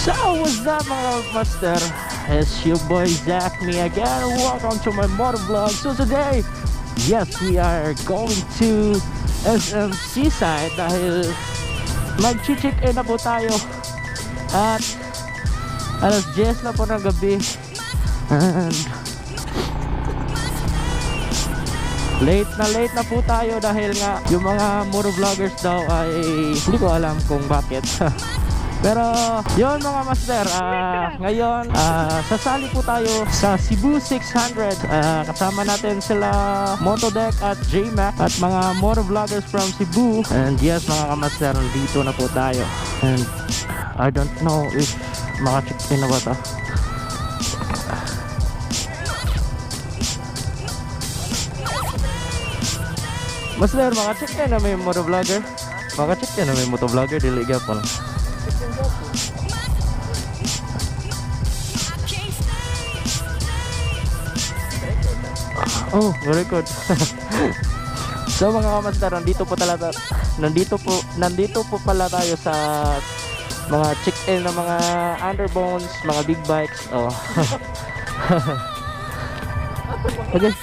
So what's up mga master? It's your boy Zach, me again. Welcome to my motovlog. So today, yes, we are going to SM Seaside dahil mag-check-in na po tayo at alas 10 na po ng gabi and late na po tayo dahil nga yung mga motovloggers daw ay hindi ko alam kung bakit. Pero yun mga master, ngayon sasali po tayo sa Cebu 600. Kasama natin sila MOTODECKxJMAC at mga motovloggers from Cebu. And yes mga kamaster, dito na po tayo. And I don't know if maka-check in na ba ito. Master, maka-check in na may motovlogger. Maka-check in na may motovlogger, diliga po lang. Oh, very good. So mga kamaster, nandito po pala tayo sa mga check-in ng mga underbones, mga big bikes. Oh. Okay.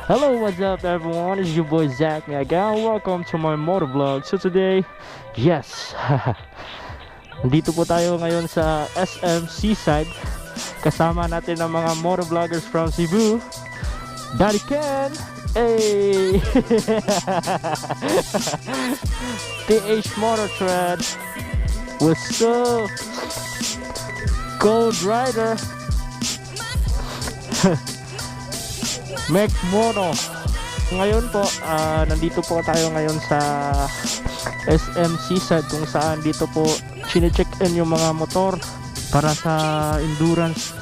Hello, what's up everyone? It's your boy Zach again. Welcome to my motovlog. So today, yes, dito po tayo ngayon sa SM Seaside. Kasama natin ang mga motovloggers from Cebu. Daddy Ken, hey! PH Motor Tread, what's up? Cold Rider, Mac Mono. Ngayon po, nandito po tayo ngayon sa SM Seaside kung saan dito po chine-check-in yung mga motor para sa endurance.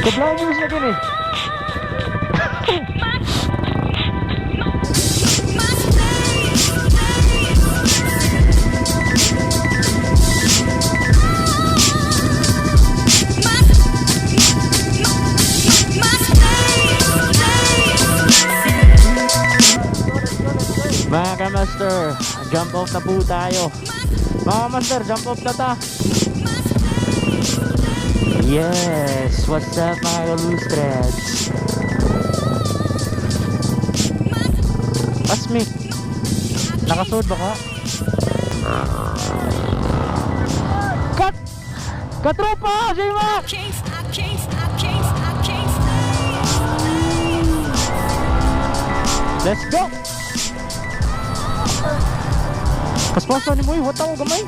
Motovloggers na din eh. Mga kamaster, jump off na po tayo. Mga master, jump off na ta. Yes, what's up mga kalustreds? Asmi, nakasuod ba ka? Cut! Katropa! JMAC! Let's go! Paspasa ni mo yung wata mo gamay.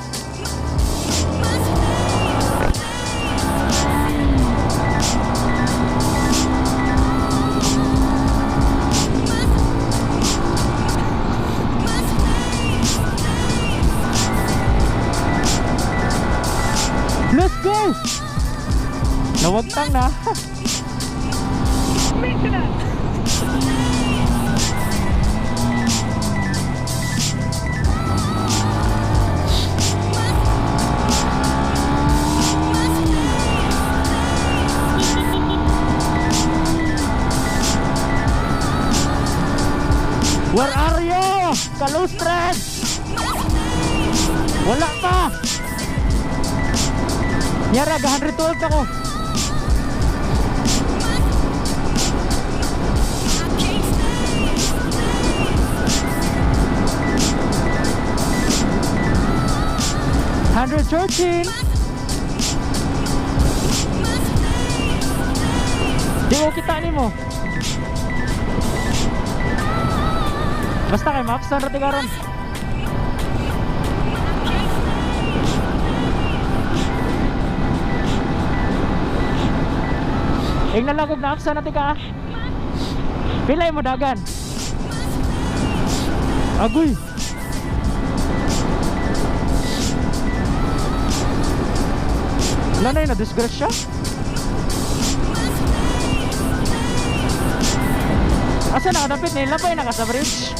Let's go! Nawagtang na. Where are you? Kalustres! Wala pa! Yara, 112 ako. $113. Di ko kita ni mo. Basta kay maps na rati karon. Ing nalagog na apsa natin ka. Pilay mo dagan. Agoy. Wala na yun, na-disgrace siya. Asa nakadapit nila pa yun, nakasa bridge.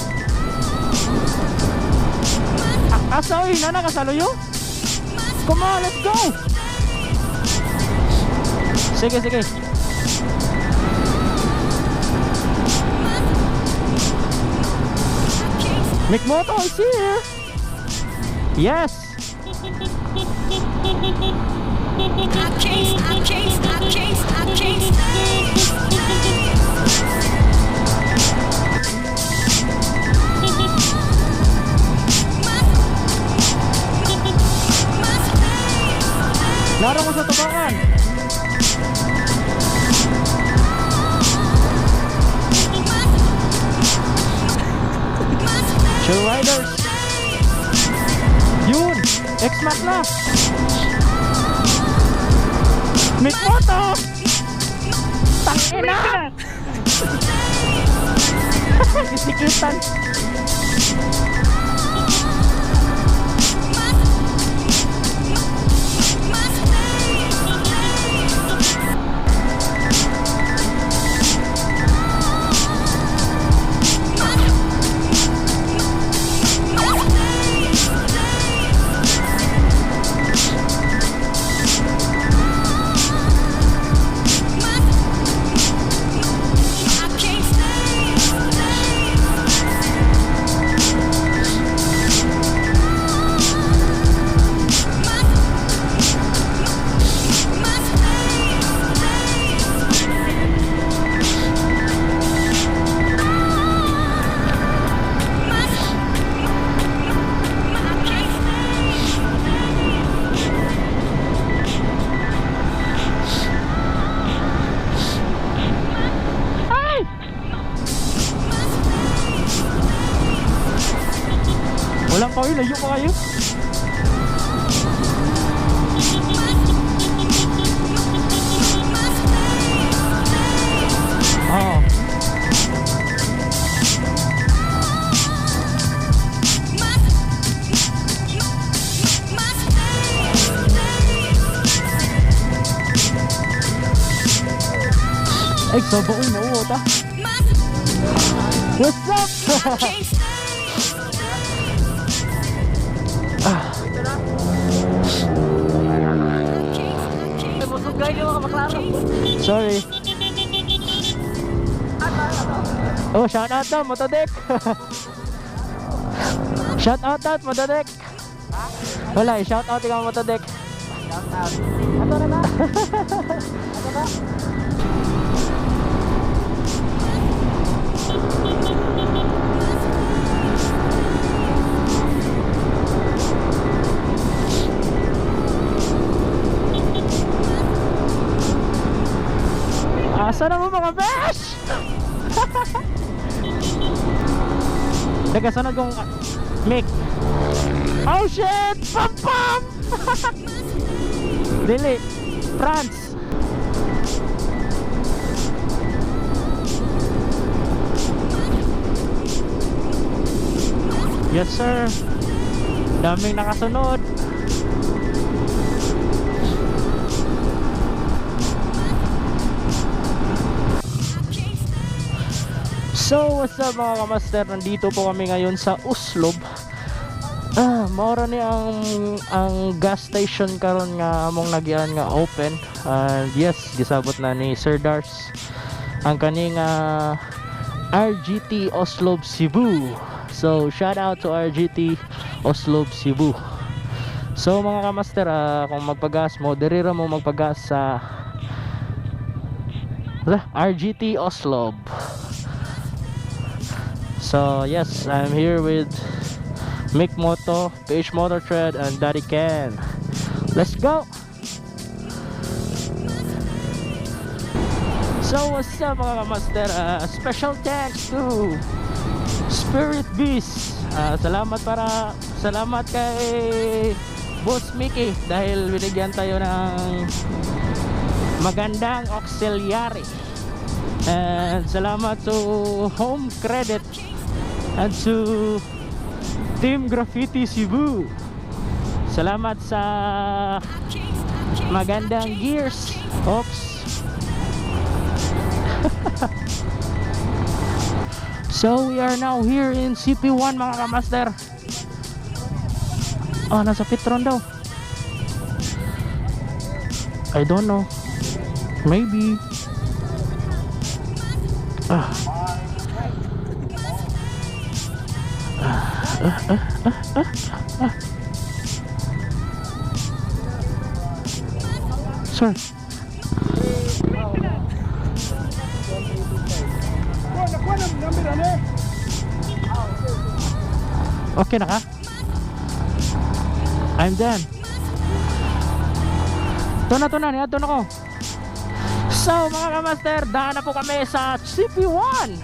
Asa oy, na nakasaluyo. Come on, let's go. Sige, sige. McMoto is here. Yes. I chase. Laro ko sa tubangan. Chill riders. Yun, HexSniper na. McMoto! Tangina! Kisikitan. Walang kawin, layo pa kayo. Oo. Ay, sobo ko mo ta. What's up? Sorry. Oh, shout out to Motodeck. Shout out to Motodeck. Wala, shout out ikaw Motodeck. Shout out. Ato na ba? Ato ba? Asa na mo mga besh? Nagkasunod kong mic. Oh shit! Pam pam! Dili, France. Yes sir. Daming nakasunod. So what's up mga kamaster, nandito po kami ngayon sa Uslob. Maura ni ang gas station karon nga among nagian nga open. And yes, gisabot na ni Sir Dars ang kaning RGT Oslo Cebu. So shout out to RGT Oslo Cebu. So mga kamaster, kung magpagas mo, dirira mo magpagas sa RGT Oslo. So yes, I'm here with Mick Moto, PH Motor Thread, and Daddy Ken. Let's go! So what's up mga kamaster, special thanks to Spirit Beast. Salamat kay Boss Mickey dahil binigyan tayo ng magandang auxiliary. And salamat to Home Credit and to Team Graffiti Cebu. Salamat sa magandang gears. Oops. So we are now here in CP1 mga kamaster. Oh, nasa Petron daw. I don't know. Maybe. Sir. Okay na ka? I'm done. Ito na, niya na ko. So mga kamaster, daan na po kami sa CP1.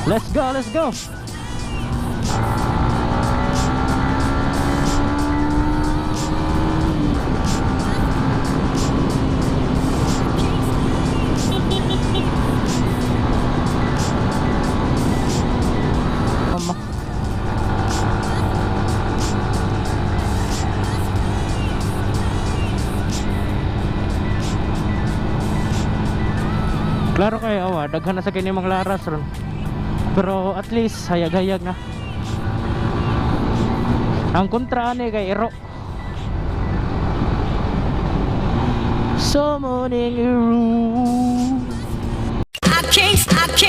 Let's go. Klaro kayo, daghan na sa kini mga laras ron. Pero at least hayag-hayag na. Ang kontra ni kay Ero. Summoning Ero. I can't stay.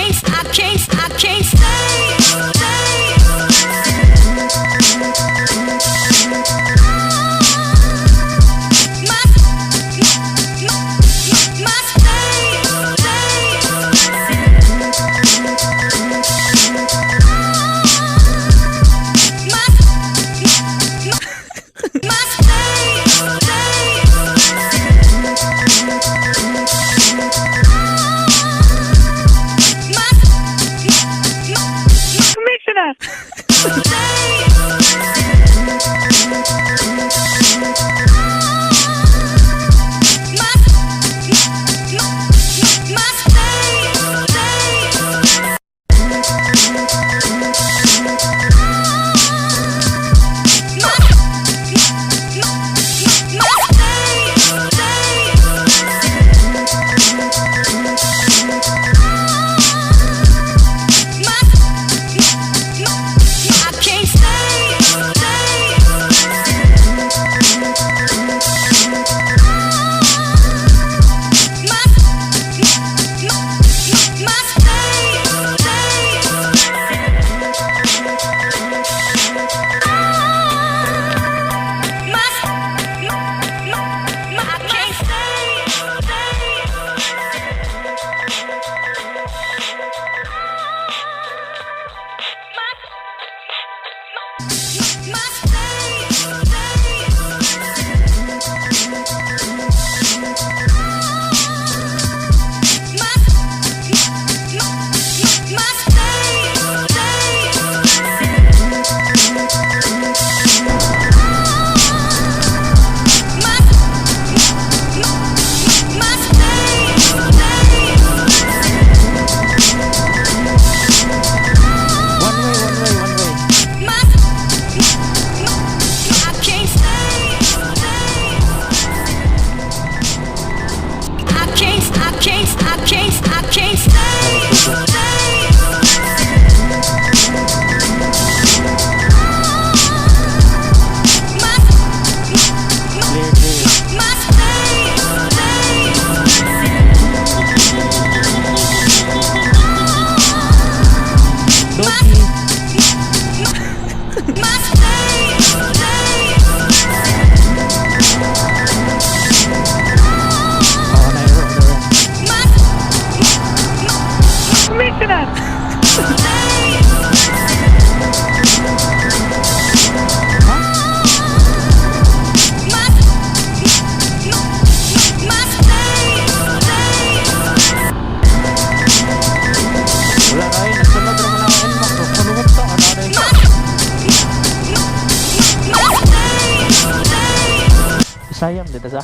sayang dito sa.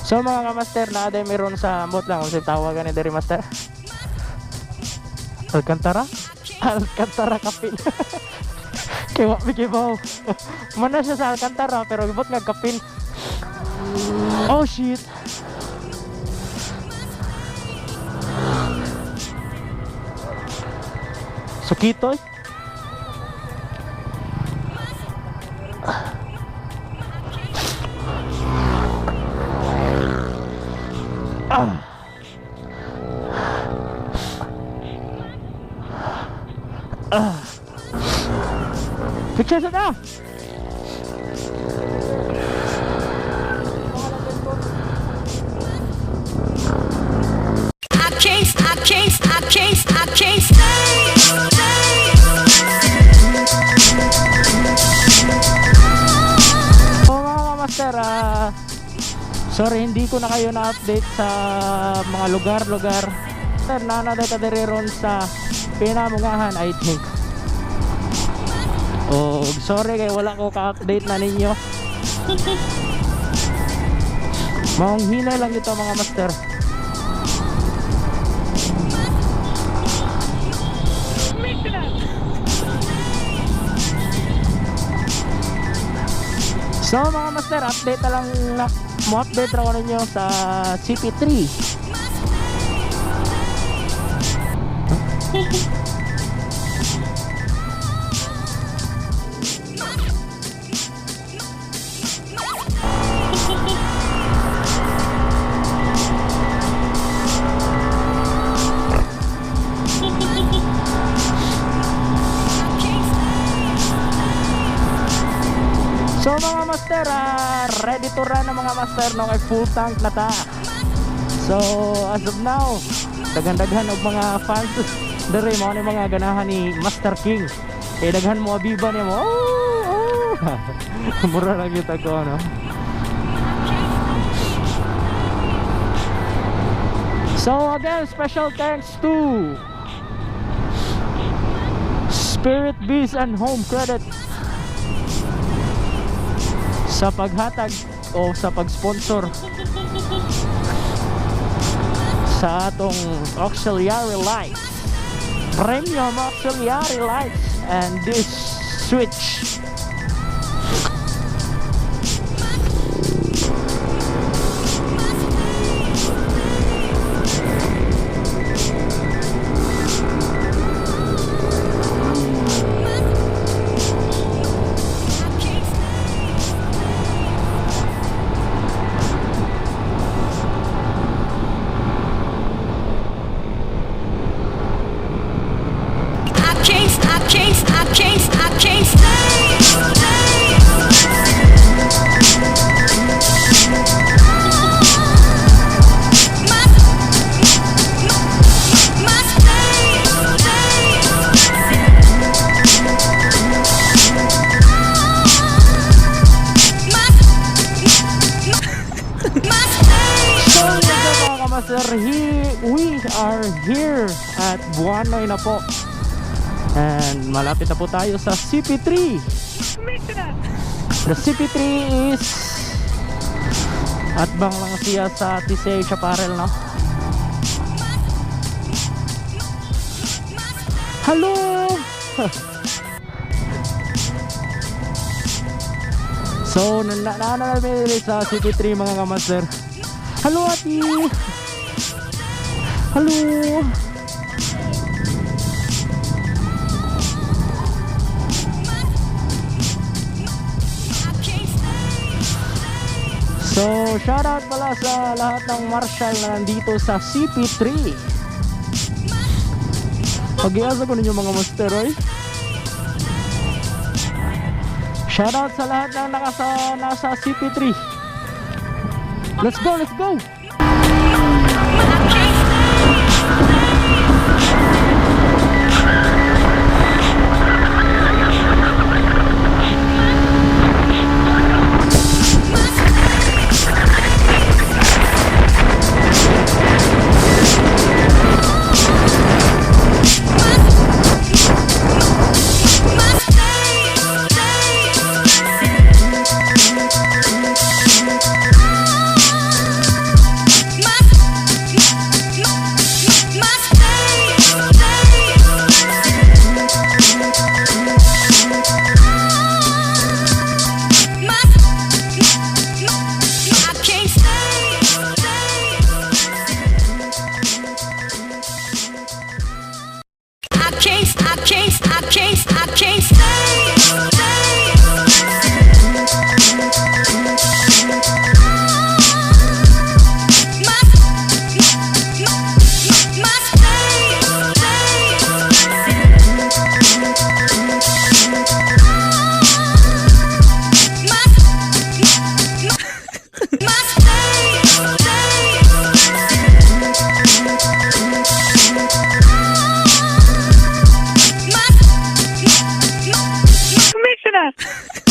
So mga kamaster, na aday meron sa bot lang kung tawagan ni diri master. Alcantara? Alcantara kapin. Kaya bikibaw. Mana siya sa Alcantara pero gibot nga kapin. Oh shit. Sakitoy. Picture sa na. I can't stay. Oh mga kamaster, sorry hindi ko na kayo na-update sa mga lugar-lugar. Nanaday ka diri ron sa pinamungahan, I think. Oh, sorry kay wala ko ka-update na ninyo. Maong hinay lang ito mga master. So mga master, update na lang na mo-update raw ninyo sa CP3. So mga master, ready to run ang mga master no, kay full tank na ta. So as of now, daghan-daghan og mga fans dere mo ni mga ganahan ni Master King. Daghan mo abiba niya mo. Oh. Mura lang kita ko no. So again, special thanks to Spirit Bees and Home Credit sa paghatag o sa pag-sponsor sa atong auxiliary lights, premium auxiliary lights, and this switch. I can't stay. We are here at Buanoy na po. And malapit na po tayo sa CP3. The CP3 is at bang lang siya sa TCH Apparel, no? Hello! So, namin sa CP3 mga kamaster. Hello, ati! Hello! So, shoutout pala sa lahat ng marshal na nandito sa CP3. Pag-iasa ko ninyo mga master, oy. Shoutout sa lahat ng nasa CP3. Let's go, let's go! can't stay. Commissioner!